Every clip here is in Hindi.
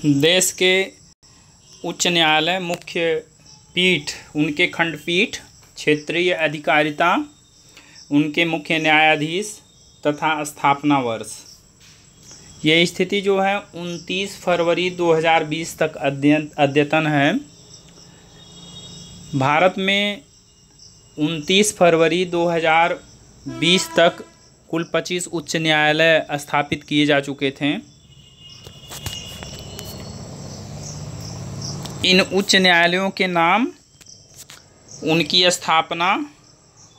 देश के उच्च न्यायालय, मुख्य पीठ, उनके खंडपीठ, क्षेत्रीय अधिकारिता, उनके मुख्य न्यायाधीश तथा स्थापना वर्ष। ये स्थिति जो है 29 फरवरी 2020 तक अद्यतन है। भारत में 29 फरवरी 2020 तक कुल 25 उच्च न्यायालय स्थापित किए जा चुके थे। इन उच्च न्यायालयों के नाम, उनकी स्थापना,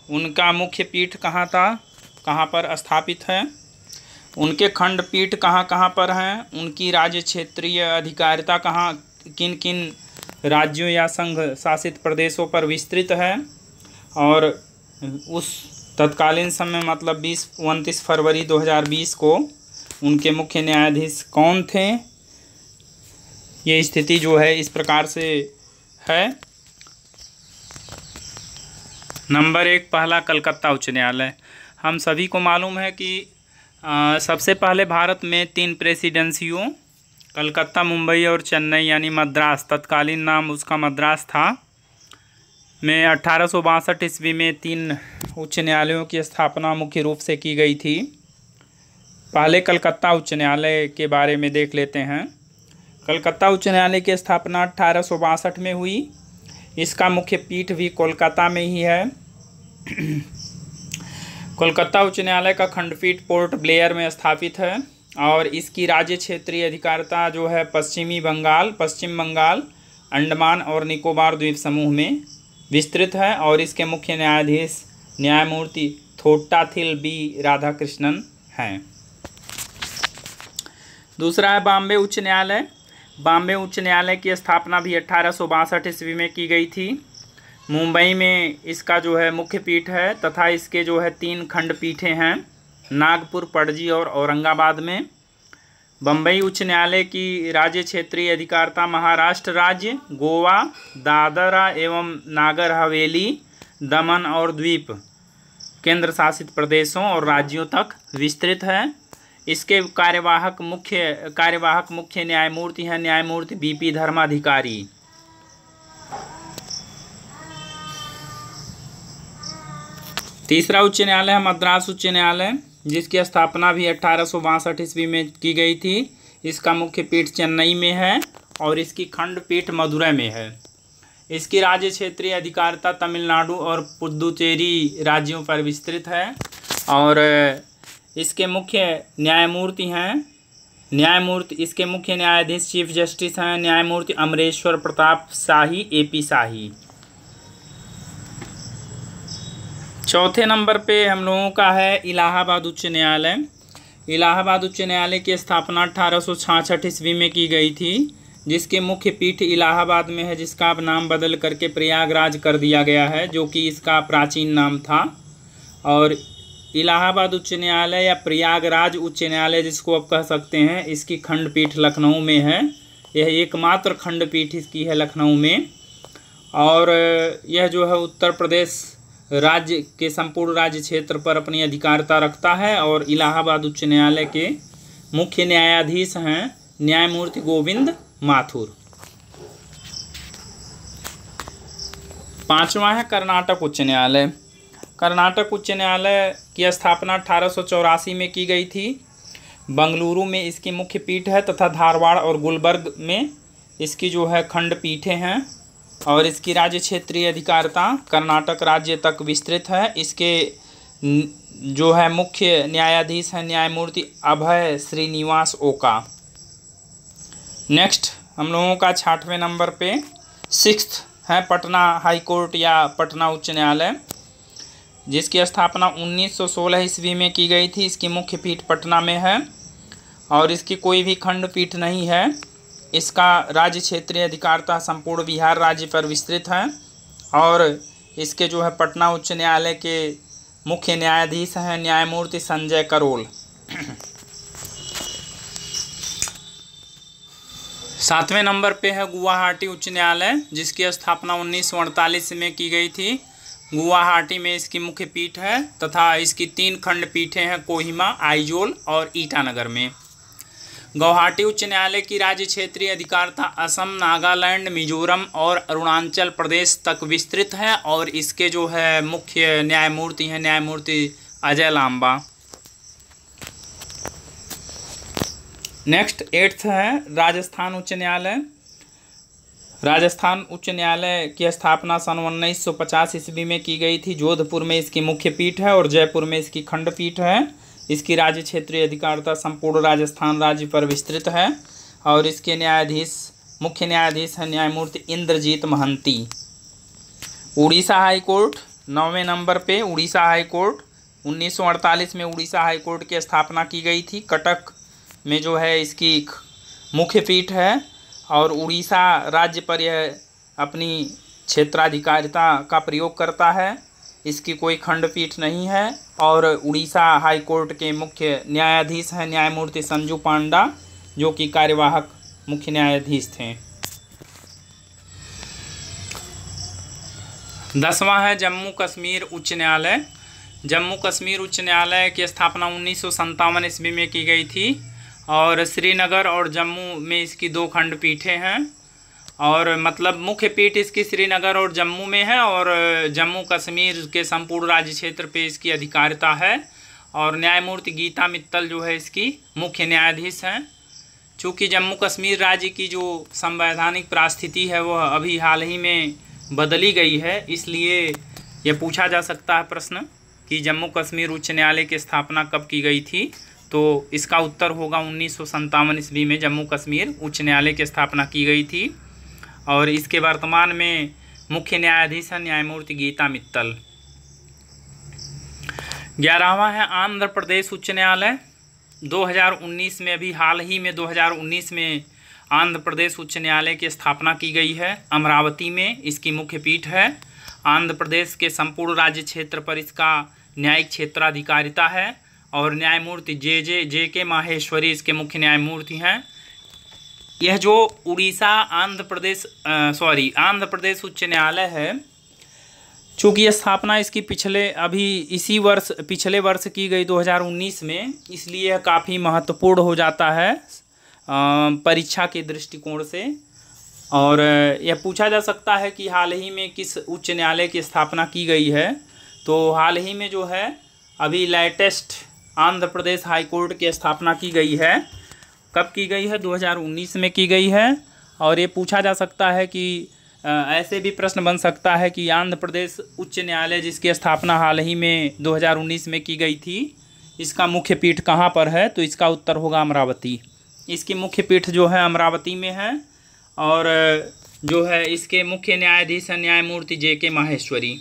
उनका मुख्य पीठ कहाँ था, कहाँ पर स्थापित है, उनके खंडपीठ कहाँ कहाँ पर हैं, उनकी राज्य क्षेत्रीय अधिकारिता कहाँ, किन किन राज्यों या संघ शासित प्रदेशों पर विस्तृत है, और उस तत्कालीन समय मतलब 29 फरवरी 2020 को उनके मुख्य न्यायाधीश कौन थे। ये स्थिति जो है इस प्रकार से है। नंबर 1, पहला कलकत्ता उच्च न्यायालय। हम सभी को मालूम है कि सबसे पहले भारत में 3 प्रेसिडेंसियों, कलकत्ता, मुंबई और चेन्नई यानी मद्रास, तत्कालीन नाम उसका मद्रास था, में 1862 ईस्वी में 3 उच्च न्यायालयों की स्थापना मुख्य रूप से की गई थी। पहले कलकत्ता उच्च न्यायालय के बारे में देख लेते हैं। कलकत्ता उच्च न्यायालय की स्थापना 1862 में हुई। इसका मुख्य पीठ भी कोलकाता में ही है। कोलकाता उच्च न्यायालय का खंडपीठ पोर्ट ब्लेयर में स्थापित है और इसकी राज्य क्षेत्रीय अधिकारिता जो है पश्चिम बंगाल, अंडमान और निकोबार द्वीप समूह में विस्तृत है और इसके मुख्य न्यायाधीश न्यायमूर्ति थोट्टाथिल बी राधाकृष्णन हैं। दूसरा है बॉम्बे उच्च न्यायालय। बॉम्बे उच्च न्यायालय की स्थापना भी 1862 ईस्वी में की गई थी। मुंबई में इसका जो है मुख्य पीठ है तथा इसके जो है 3 खंडपीठें हैं, नागपुर, पणजी और औरंगाबाद में। बम्बई उच्च न्यायालय की राज्य क्षेत्रीय अधिकारिता महाराष्ट्र राज्य, गोवा, दादरा एवं नागर हवेली, दमन और द्वीप केंद्र शासित प्रदेशों और राज्यों तक विस्तृत है। इसके कार्यवाहक मुख्य न्यायमूर्ति हैं न्यायमूर्ति बीपी धर्माधिकारी। तीसरा उच्च न्यायालय है मद्रास उच्च न्यायालय, जिसकी स्थापना भी 1862 ईस्वी में की गई थी। इसका मुख्य पीठ चेन्नई में है और इसकी खंडपीठ मदुरै में है। इसकी राज्य क्षेत्रीय अधिकारिता तमिलनाडु और पुदुचेरी राज्यों पर विस्तृत है और इसके मुख्य न्यायमूर्ति हैं इसके मुख्य न्यायाधीश चीफ जस्टिस हैं न्यायमूर्ति अमरेश्वर प्रताप शाही, एपी शाही। चौथे नंबर पे हम लोगों का है इलाहाबाद उच्च न्यायालय। इलाहाबाद उच्च न्यायालय की स्थापना 1866 ईस्वी में की गई थी, जिसके मुख्य पीठ इलाहाबाद में है, जिसका अब नाम बदल करके प्रयागराज कर दिया गया है, जो कि इसका प्राचीन नाम था। और इलाहाबाद उच्च न्यायालय या प्रयागराज उच्च न्यायालय जिसको आप कह सकते हैं, इसकी खंडपीठ लखनऊ में है। यह एकमात्र खंडपीठ इसकी है लखनऊ में और यह जो है उत्तर प्रदेश राज्य के संपूर्ण राज्य क्षेत्र पर अपनी अधिकारिता रखता है और इलाहाबाद उच्च न्यायालय के मुख्य न्यायाधीश हैं न्यायमूर्ति गोविंद माथुर। पांचवा है कर्नाटक उच्च न्यायालय। कर्नाटक उच्च न्यायालय की स्थापना 1884 में की गई थी। बंगलुरु में इसकी मुख्य पीठ है तथा धारवाड़ और गुलबर्ग में इसकी जो है खंडपीठें हैं और इसकी राज्य क्षेत्रीय अधिकारिता कर्नाटक राज्य तक विस्तृत है। इसके जो है मुख्य न्यायाधीश हैं न्यायमूर्ति अभय श्रीनिवास ओका। नेक्स्ट हम लोगों का 6वें नंबर पे 6th है पटना हाई कोर्ट या पटना उच्च न्यायालय, जिसकी स्थापना 1916 ईस्वी में की गई थी। इसकी मुख्य पीठ पटना में है और इसकी कोई भी खंडपीठ नहीं है। इसका राज्य क्षेत्रीय अधिकारिता संपूर्ण बिहार राज्य पर विस्तृत है और इसके जो है पटना उच्च न्यायालय के मुख्य न्यायाधीश हैं न्यायमूर्ति संजय करोल। 7वें नंबर पे है गुवाहाटी उच्च न्यायालय, जिसकी स्थापना 1948 में की गई थी। गुवाहाटी में इसकी मुख्य पीठ है तथा इसकी 3 खंडपीठें हैं कोहिमा, आइजोल और ईटानगर में। गुवाहाटी उच्च न्यायालय की राज्य क्षेत्रीय अधिकारिता असम, नागालैंड, मिजोरम और अरुणाचल प्रदेश तक विस्तृत है और इसके जो है मुख्य न्यायमूर्ति हैं न्यायमूर्ति अजय लांबा। नेक्स्ट 8th है राजस्थान उच्च न्यायालय। राजस्थान उच्च न्यायालय की स्थापना सन 1950 ईस्वी में की गई थी। जोधपुर में इसकी मुख्य पीठ है और जयपुर में इसकी खंडपीठ है। इसकी राज्य क्षेत्रीय अधिकारिता संपूर्ण राजस्थान राज्य पर विस्तृत है और इसके मुख्य न्यायाधीश हैं न्यायमूर्ति इंद्रजीत महंती। उड़ीसा हाई कोर्ट 9वें नंबर पे। उड़ीसा हाई कोर्ट 1948 में उड़ीसा हाई कोर्ट की स्थापना की गई थी। कटक में जो है इसकी मुख्य पीठ है और उड़ीसा राज्य पर यह अपनी क्षेत्राधिकारिता का प्रयोग करता है। इसकी कोई खंडपीठ नहीं है और उड़ीसा हाई कोर्ट के मुख्य न्यायाधीश हैं न्यायमूर्ति संजू पांडा, जो कि कार्यवाहक मुख्य न्यायाधीश थे। 10वां है जम्मू कश्मीर उच्च न्यायालय। जम्मू कश्मीर उच्च न्यायालय की स्थापना 1957 ईस्वी में की गई थी और श्रीनगर और जम्मू में इसकी 2 खंडपीठें हैं और मतलब मुख्य पीठ इसकी श्रीनगर और जम्मू में है और जम्मू कश्मीर के संपूर्ण राज्य क्षेत्र पे इसकी अधिकारिता है और न्यायमूर्ति गीता मित्तल जो है इसकी मुख्य न्यायाधीश हैं। चूँकि जम्मू कश्मीर राज्य की जो संवैधानिक परिस्थिति है वह अभी हाल ही में बदली गई है, इसलिए यह पूछा जा सकता है प्रश्न कि जम्मू कश्मीर उच्च न्यायालय की स्थापना कब की गई थी। तो इसका उत्तर होगा 1957 ईस्वी में जम्मू कश्मीर उच्च न्यायालय की स्थापना की गई थी और इसके वर्तमान में मुख्य न्यायाधीश हैं न्यायमूर्ति गीता मित्तल। 11वां है आंध्र प्रदेश उच्च न्यायालय। 2019 में अभी हाल ही में 2019 में आंध्र प्रदेश उच्च न्यायालय की स्थापना की गई है। अमरावती में इसकी मुख्य पीठ है। आंध्र प्रदेश के संपूर्ण राज्य क्षेत्र पर इसका न्यायिक क्षेत्राधिकारिता है और न्यायमूर्ति जे के माहेश्वरी इसके मुख्य न्यायमूर्ति हैं। यह जो उड़ीसा आंध्र प्रदेश उच्च न्यायालय है, चूँकि यह स्थापना इसकी पिछले वर्ष की गई 2019 में, इसलिए यह काफ़ी महत्वपूर्ण हो जाता है परीक्षा के दृष्टिकोण से। और यह पूछा जा सकता है कि हाल ही में किस उच्च न्यायालय की स्थापना की गई है। तो हाल ही में जो है अभी latest Andhra Pradesh high court की स्थापना की गई है। कब की गई है? 2019 में की गई है। और ये पूछा जा सकता है कि ऐसे भी प्रश्न बन सकता है कि आंध्र प्रदेश उच्च न्यायालय जिसकी स्थापना हाल ही में 2019 में की गई थी, इसका मुख्य पीठ कहाँ पर है? तो इसका उत्तर होगा अमरावती। इसकी मुख्य पीठ जो है अमरावती में है और जो है इसके मुख्य न्यायाधीश हैं न्यायमूर्ति जे माहेश्वरी।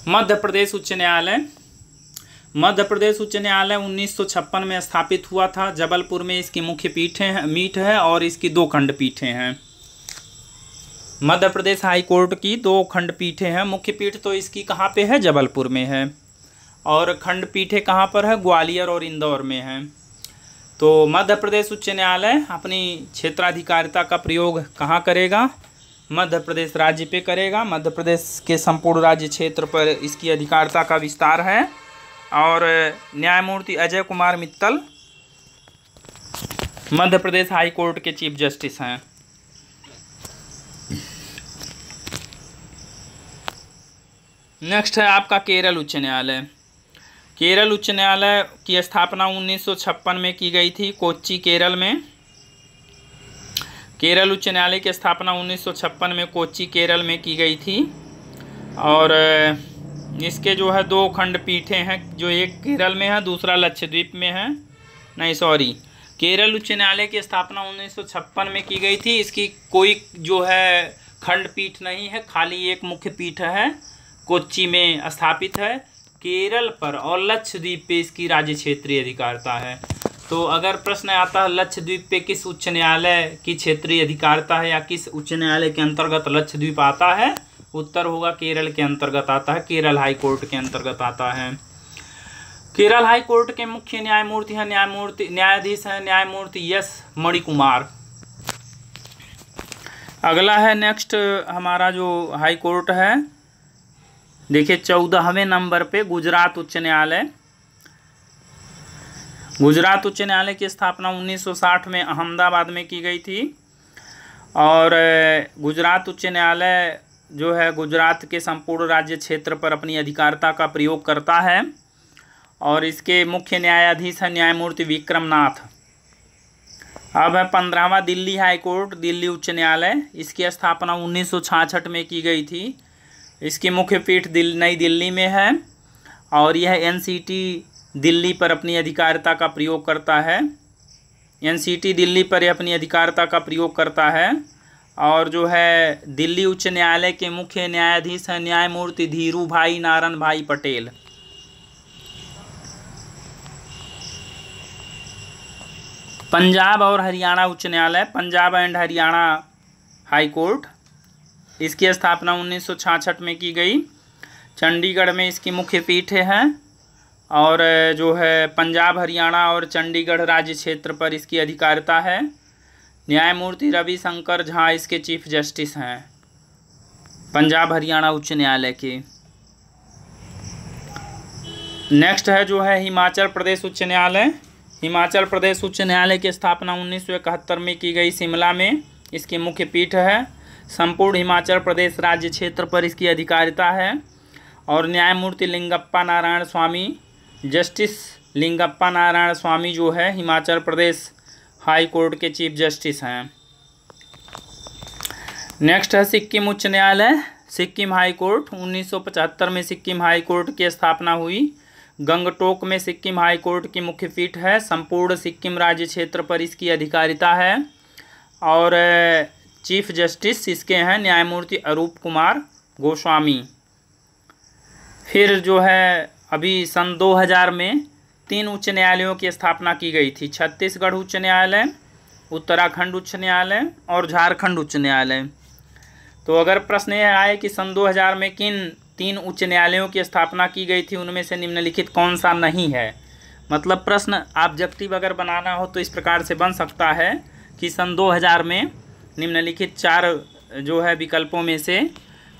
मध्य प्रदेश उच्च न्यायालय। मध्य प्रदेश उच्च न्यायालय 1956 में स्थापित हुआ था। जबलपुर में इसकी मुख्य पीठ है और इसकी 2 खंडपीठें हैं। मध्य प्रदेश हाई कोर्ट की 2 खंडपीठें हैं। मुख्य पीठ तो इसकी कहाँ पे है? जबलपुर में है और खंडपीठें कहाँ पर है? ग्वालियर और इंदौर में है। तो मध्य प्रदेश उच्च न्यायालय अपनी क्षेत्राधिकारिता का प्रयोग कहाँ करेगा? मध्य प्रदेश राज्य पे करेगा। मध्य प्रदेश के संपूर्ण राज्य क्षेत्र पर इसकी अधिकारिता का विस्तार है और न्यायमूर्ति अजय कुमार मित्तल मध्य प्रदेश हाई कोर्ट के चीफ जस्टिस हैं। नेक्स्ट है आपका केरल उच्च न्यायालय। केरल उच्च न्यायालय की स्थापना 1956 में की गई थी कोच्चि, केरल में। केरल उच्च न्यायालय की स्थापना 1956 में कोच्चि, केरल में की गई थी और इसके जो है 2 खंडपीठें हैं, जो एक केरल में है, दूसरा लक्षद्वीप में है। केरल उच्च न्यायालय की स्थापना 1956 में की गई थी। इसकी कोई जो है खंडपीठ नहीं है, खाली एक मुख्य पीठ है, कोच्चि में स्थापित है। केरल पर और लक्षद्वीप पे इसकी राज्य क्षेत्रीय अधिकारिता है। तो अगर प्रश्न आता है लक्षद्वीप पे किस उच्च न्यायालय की क्षेत्रीय अधिकारिता है या किस उच्च न्यायालय के अंतर्गत लक्षद्वीप आता है, उत्तर होगा केरल के अंतर्गत आता है, केरल हाई कोर्ट के अंतर्गत आता है। केरल हाई कोर्ट के मुख्य न्यायमूर्ति हैं न्यायाधीश हैं न्यायमूर्ति एस मणिकुमार। अगला है नेक्स्ट हमारा जो हाई कोर्ट है, देखिए 14वें नंबर पे गुजरात उच्च न्यायालय। गुजरात उच्च न्यायालय की स्थापना 1960 में अहमदाबाद में की गई थी। और गुजरात उच्च न्यायालय जो है गुजरात के संपूर्ण राज्य क्षेत्र पर अपनी अधिकारिता का प्रयोग करता है और इसके मुख्य न्यायाधीश है न्यायमूर्ति विक्रम नाथ। अब है 15वां दिल्ली हाई कोर्ट, दिल्ली उच्च न्यायालय। इसकी स्थापना 1966 में की गई थी। इसकी मुख्य पीठ नई दिल्ली में है और यह एनसीटी दिल्ली पर अपनी अधिकारिता का प्रयोग करता है। एनसीटी दिल्ली पर अपनी अधिकारिता का प्रयोग करता है। और जो है दिल्ली उच्च न्यायालय के मुख्य न्यायाधीश हैं न्यायमूर्ति धीरू भाई नारायण भाई पटेल। पंजाब और हरियाणा उच्च न्यायालय, Punjab and Haryana high court, इसकी स्थापना 1966 में की गई। चंडीगढ़ में इसकी मुख्य पीठ है और जो है पंजाब हरियाणा और चंडीगढ़ राज्य क्षेत्र पर इसकी अधिकारिता है। न्यायमूर्ति रविशंकर झा इसके चीफ जस्टिस हैं पंजाब हरियाणा उच्च न्यायालय के। नेक्स्ट है जो है हिमाचल प्रदेश उच्च न्यायालय। हिमाचल प्रदेश उच्च न्यायालय की स्थापना 1971 में की गई शिमला में। इसकी मुख्य पीठ है। संपूर्ण हिमाचल प्रदेश राज्य क्षेत्र पर इसकी अधिकारिता है और न्यायमूर्ति लिंगप्पा नारायण स्वामी, जस्टिस लिंगप्पा नारायण स्वामी जो है हिमाचल प्रदेश हाई कोर्ट के चीफ जस्टिस हैं। नेक्स्ट है सिक्किम उच्च न्यायालय, सिक्किम हाई कोर्ट। 1975 में सिक्किम हाई कोर्ट की स्थापना हुई। गंगटोक में सिक्किम हाई कोर्ट की मुख्य पीठ है। संपूर्ण सिक्किम राज्य क्षेत्र पर इसकी अधिकारिता है और चीफ जस्टिस इसके हैं न्यायमूर्ति अरूप कुमार गोस्वामी। फिर जो है अभी सन 2000 में 3 उच्च न्यायालयों की स्थापना की गई थी। छत्तीसगढ़ उच्च न्यायालय, उत्तराखंड उच्च न्यायालय और झारखंड उच्च न्यायालय। तो अगर प्रश्न यह आए कि सन 2000 में किन 3 उच्च न्यायालयों की स्थापना की गई थी उनमें से निम्नलिखित कौन सा नहीं है, मतलब प्रश्न ऑब्जेक्टिव अगर बनाना हो तो इस प्रकार से बन सकता है कि सन 2000 में निम्नलिखित 4 जो है विकल्पों में से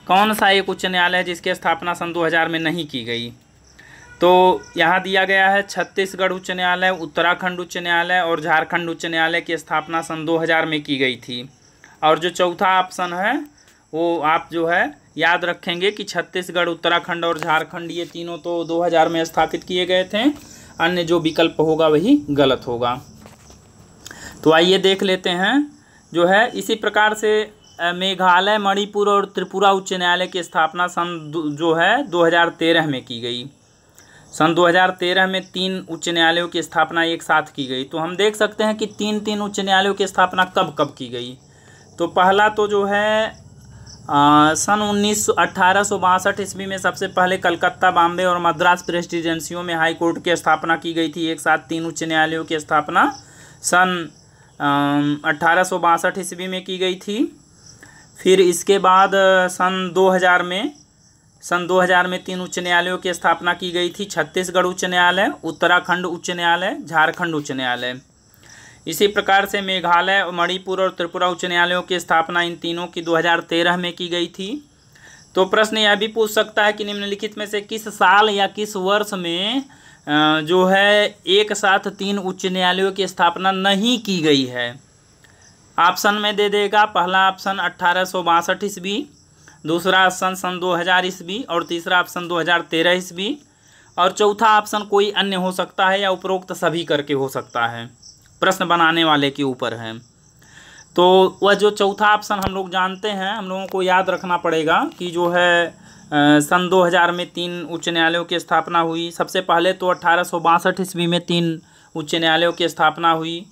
कौन सा एक उच्च न्यायालय जिसकी स्थापना सन 2000 में नहीं की गई। तो यहाँ दिया गया है छत्तीसगढ़ उच्च न्यायालय, उत्तराखंड उच्च न्यायालय और झारखंड उच्च न्यायालय की स्थापना सन 2000 में की गई थी। और जो चौथा ऑप्शन है वो आप जो है याद रखेंगे कि छत्तीसगढ़, उत्तराखंड और झारखंड ये तीनों तो 2000 में स्थापित किए गए थे। अन्य जो विकल्प होगा वही गलत होगा। तो आइए देख लेते हैं जो है इसी प्रकार से मेघालय, मणिपुर और त्रिपुरा उच्च न्यायालय की स्थापना सन जो है 2013 में की गई। सन 2013 में 3 उच्च न्यायालयों की स्थापना एक साथ की गई। तो हम देख सकते हैं कि 3 उच्च न्यायालयों की स्थापना कब कब की गई। तो पहला तो जो है सन 1862 ईस्वी में सबसे पहले कलकत्ता, बॉम्बे और मद्रास प्रेसिडेंसियों में हाई कोर्ट की स्थापना की गई थी। एक साथ 3 उच्च न्यायालयों की स्थापना सन 1862 ईस्वी में की गई थी। फिर इसके बाद सन 2000 में 3 उच्च न्यायालयों की स्थापना की गई थी। छत्तीसगढ़ उच्च न्यायालय, उत्तराखंड उच्च न्यायालय, झारखंड उच्च न्यायालय। इसी प्रकार से मेघालय, मणिपुर और त्रिपुरा उच्च न्यायालयों की स्थापना इन तीनों की 2013 में की गई थी। तो प्रश्न यह भी पूछ सकता है कि निम्नलिखित में से किस साल या किस वर्ष में जो है एक साथ 3 उच्च न्यायालयों की स्थापना नहीं की गई है। ऑप्शन में दे देगा पहला ऑप्शन 1862 ईस्वी, दूसरा ऑप्शन सन 2000 ईस्वी और तीसरा ऑप्शन 2013 ईस्वी और चौथा ऑप्शन कोई अन्य हो सकता है या उपरोक्त सभी करके हो सकता है। प्रश्न बनाने वाले के ऊपर है। तो वह जो चौथा ऑप्शन हम लोग जानते हैं, हम लोगों को याद रखना पड़ेगा कि जो है सन 2000 में 3 उच्च न्यायालयों की स्थापना हुई। सबसे पहले तो 1862 ईस्वी में 3 उच्च न्यायालयों की स्थापना हुई।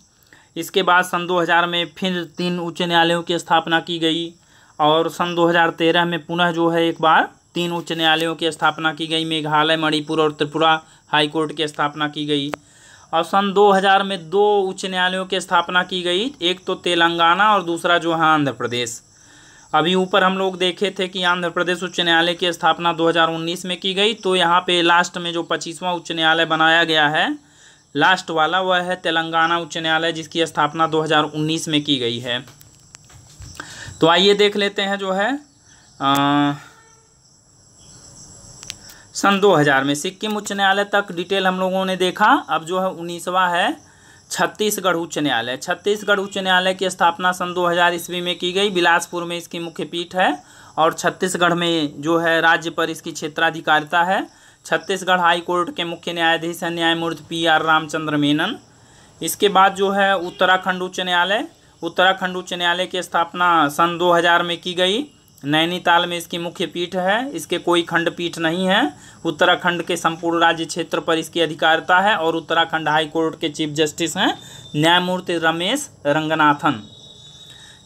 इसके बाद सन 2000 में फिर 3 उच्च न्यायालयों की स्थापना की गई और सन 2013 में पुनः जो है एक बार 3 उच्च न्यायालयों की स्थापना की गई। मेघालय, मणिपुर और त्रिपुरा हाई कोर्ट की स्थापना की गई। और सन 2000 में 2 उच्च न्यायालयों की स्थापना की गई, एक तो तेलंगाना और दूसरा जो है आंध्र प्रदेश। अभी ऊपर हम लोग देखे थे कि आंध्र प्रदेश उच्च न्यायालय की स्थापना 2019 में की गई। तो यहाँ पे लास्ट में जो 25वां उच्च न्यायालय बनाया गया है, लास्ट वाला, वह है तेलंगाना उच्च न्यायालय जिसकी स्थापना 2019 में की गई है। तो आइए देख लेते हैं जो है सन 2000 में। सिक्किम उच्च न्यायालय तक डिटेल हम लोगों ने देखा। अब जो है 19वां है छत्तीसगढ़ उच्च न्यायालय। छत्तीसगढ़ उच्च न्यायालय की स्थापना सन 2000 ईस्वी में की गई। बिलासपुर में इसकी मुख्य पीठ है और छत्तीसगढ़ में जो है राज्य पर इसकी क्षेत्राधिकारिता है। छत्तीसगढ़ हाई कोर्ट के मुख्य न्यायाधीश हैं न्यायमूर्ति PR रामचंद्र मेनन। इसके बाद जो है उत्तराखंड उच्च न्यायालय। उत्तराखंड उच्च न्यायालय की स्थापना सन 2000 में की गई। नैनीताल में इसकी मुख्य पीठ है। इसके कोई खंडपीठ नहीं है। उत्तराखंड के संपूर्ण राज्य क्षेत्र पर इसकी अधिकारिता है और उत्तराखंड हाई कोर्ट के चीफ जस्टिस हैं न्यायमूर्ति रमेश रंगनाथन।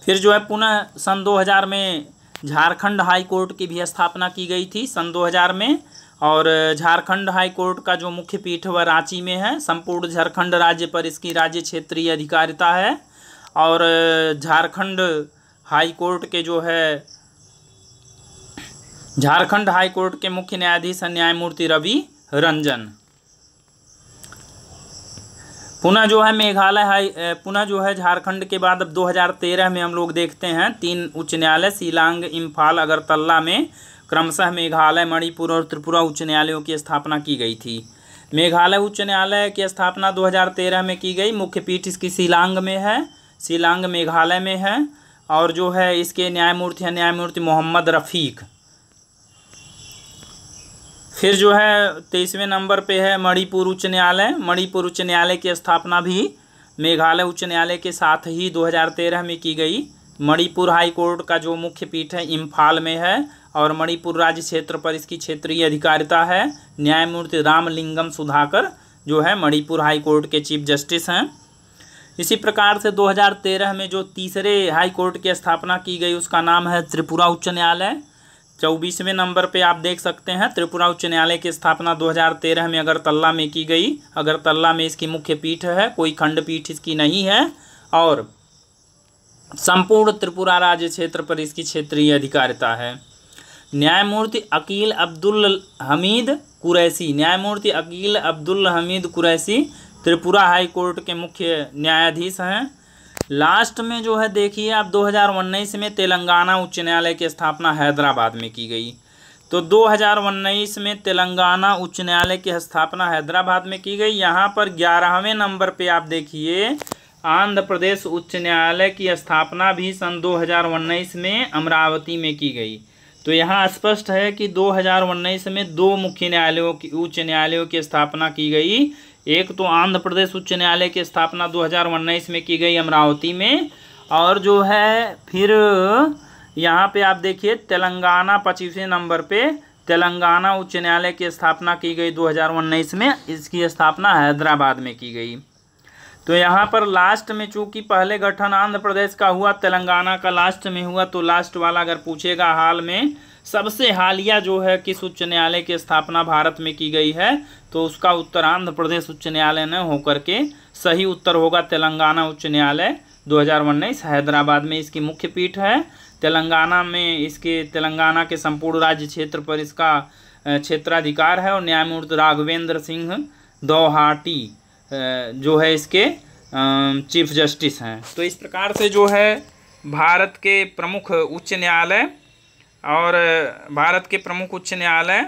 फिर जो है पुनः सन 2000 में झारखंड हाई कोर्ट की भी स्थापना की गई थी सन 2000 में। और झारखंड हाई कोर्ट का जो मुख्य पीठ वह रांची में है। संपूर्ण झारखंड राज्य पर इसकी राज्य क्षेत्रीय अधिकारिता है। और झारखंड हाई कोर्ट के जो है झारखंड हाई कोर्ट के मुख्य न्यायाधीश हैं न्यायमूर्ति रवि रंजन। पुनः जो है पुनः जो है झारखंड के बाद अब 2013 में हम लोग देखते हैं 3 उच्च न्यायालय शिलांग, इम्फाल, अगरतला में क्रमशः मेघालय, मणिपुर और त्रिपुरा उच्च न्यायालयों की स्थापना की गई थी। मेघालय उच्च न्यायालय की स्थापना 2013 में की गई। मुख्य पीठ इसकी शिलांग में है। शिलांग मेघालय में है। और जो है इसके न्यायमूर्ति हैं न्यायमूर्ति मोहम्मद रफ़ीक। फिर जो है 23वें नंबर पे है मणिपुर उच्च न्यायालय। मणिपुर उच्च न्यायालय की स्थापना भी मेघालय उच्च न्यायालय के साथ ही 2013 में की गई। मणिपुर हाई कोर्ट का जो मुख्य पीठ है इम्फाल में है और मणिपुर राज्य क्षेत्र पर इसकी क्षेत्रीय अधिकारिता है। न्यायमूर्ति रामलिंगम सुधाकर जो है मणिपुर हाई कोर्ट के चीफ जस्टिस हैं। इसी प्रकार से 2013 में जो तीसरे हाई कोर्ट की स्थापना की गई उसका नाम है त्रिपुरा उच्च न्यायालय। 24वें नंबर पे आप देख सकते हैं त्रिपुरा उच्च न्यायालय की स्थापना 2013 में अगरतला में की गई। अगरतला में इसकी मुख्य पीठ है। कोई खंडपीठ इसकी नहीं है और संपूर्ण त्रिपुरा राज्य क्षेत्र पर इसकी क्षेत्रीय अधिकारिता है। न्यायमूर्ति अकील अब्दुल हमीद कुरैशी। न्यायमूर्ति अकील अब्दुल हमीद कुरैशी त्रिपुरा हाई कोर्ट के मुख्य न्यायाधीश हैं। लास्ट में जो है देखिए आप 2019 में तेलंगाना उच्च न्यायालय की स्थापना हैदराबाद में की गई। तो 2019 में तेलंगाना उच्च न्यायालय की स्थापना हैदराबाद में की गई। यहाँ पर 11वें नंबर पे आप देखिए आंध्र प्रदेश उच्च न्यायालय की स्थापना भी सन 2019 में अमरावती में की गई। तो यहाँ स्पष्ट है कि 2019 में 2 मुख्य न्यायालयों की उच्च न्यायालयों की स्थापना की गई। एक तो आंध्र प्रदेश उच्च न्यायालय की स्थापना 2019 में की गई अमरावती में। और जो है फिर यहाँ पे आप देखिए तेलंगाना 25वें नंबर पे तेलंगाना उच्च न्यायालय की स्थापना की गई 2019 में। इसकी स्थापना हैदराबाद में की गई। तो यहाँ पर लास्ट में चूंकि पहले गठन आंध्र प्रदेश का हुआ, तेलंगाना का लास्ट में हुआ, तो लास्ट वाला अगर पूछेगा हाल में सबसे हालिया जो है किस उच्च न्यायालय की स्थापना भारत में की गई है, तो उसका उत्तर आंध्र प्रदेश उच्च न्यायालय न होकर के सही उत्तर होगा तेलंगाना उच्च न्यायालय 2019 हैदराबाद में इसकी मुख्य पीठ है। तेलंगाना में इसके तेलंगाना के संपूर्ण राज्य क्षेत्र पर इसका क्षेत्राधिकार है और न्यायमूर्ति राघवेंद्र सिंह दौहाटी जो है इसके चीफ जस्टिस हैं। तो इस प्रकार से जो है भारत के प्रमुख उच्च न्यायालय और भारत के प्रमुख उच्च न्यायालय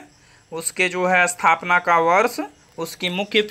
उसके जो है स्थापना का वर्ष, उसकी मुख्य